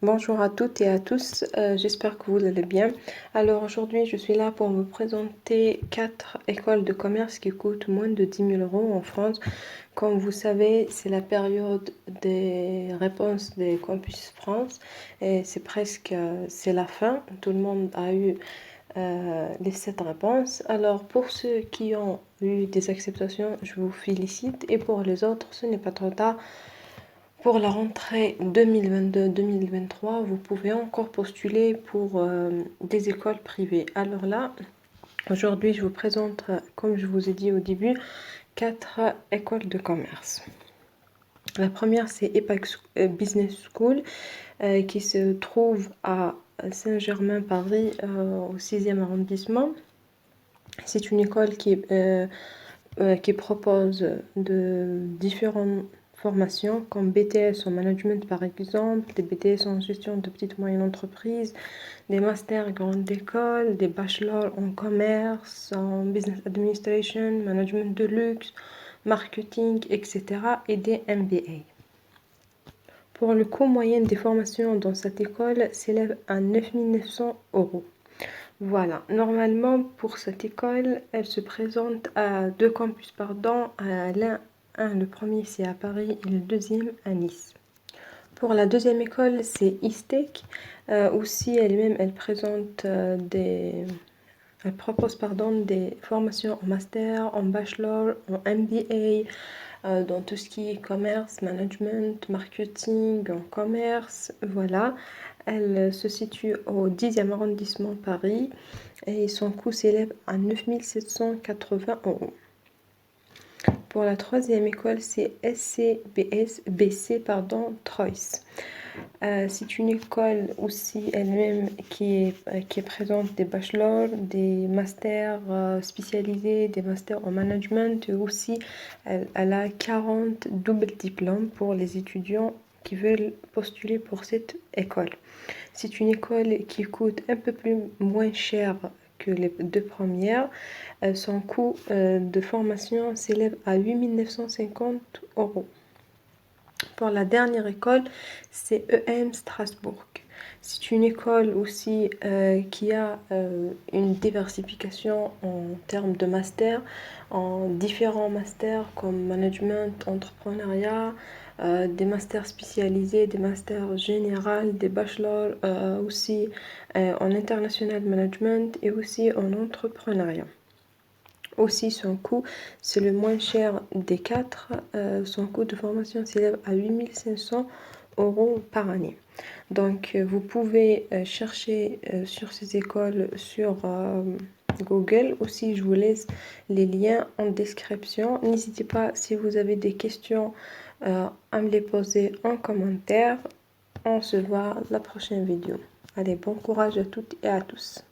Bonjour à toutes et à tous, j'espère que vous allez bien. Alors aujourd'hui, je suis là pour vous présenter 4 écoles de commerce qui coûtent moins de 10 000 euros en France. Comme vous savez, c'est la période des réponses des Campus France et c'est la fin. Tout le monde a eu les 7 réponses. Alors pour ceux qui ont eu des acceptations, je vous félicite et pour les autres, ce n'est pas trop tard. Pour la rentrée 2022-2023, vous pouvez encore postuler pour des écoles privées. Alors là, aujourd'hui, je vous présente, comme je vous ai dit au début, 4 écoles de commerce. La première, c'est EPAC Business School, qui se trouve à Saint-Germain-Paris, au 6e arrondissement. C'est une école qui propose de différents formations comme BTS en management par exemple, des BTS en gestion de petites et moyennes entreprises, des masters grandes écoles, des bachelors en commerce, en business administration, management de luxe, marketing, etc. et des MBA. Pour le coût moyen des formations dans cette école s'élève à 9 900 euros. Voilà, normalement pour cette école, elle se présente à 2 campus, le premier c'est à Paris et le deuxième à Nice. Pour la deuxième école, c'est ISTEC. Aussi, elle propose des formations en master, en bachelor, en MBA, dans tout ce qui est commerce, management, marketing, en commerce, voilà. Elle se situe au 10e arrondissement Paris et son coût s'élève à 9 780 euros. Pour la troisième école, c'est SCBC Troyes. C'est une école aussi elle-même qui présente des bachelors, des masters spécialisés, des masters en management et aussi elle a 40 doubles diplômes pour les étudiants qui veulent postuler pour cette école. C'est une école qui coûte un peu moins cher que les deux premières. Son coût de formation s'élève à 8 950 euros. Pour la dernière école, c'est EM Strasbourg. C'est une école aussi qui a une diversification en termes de master, en différents masters comme management, entrepreneuriat, des masters spécialisés, des masters généraux, des bachelors aussi en international management et aussi en entrepreneuriat. Aussi, son coût, c'est le moins cher des 4. Son coût de formation s'élève à 8 500 euros par année. Donc, vous pouvez chercher sur ces écoles sur Google. Aussi, je vous laisse les liens en description. N'hésitez pas, si vous avez des questions, à me les poser en commentaire. On se voit la prochaine vidéo. Allez, bon courage à toutes et à tous.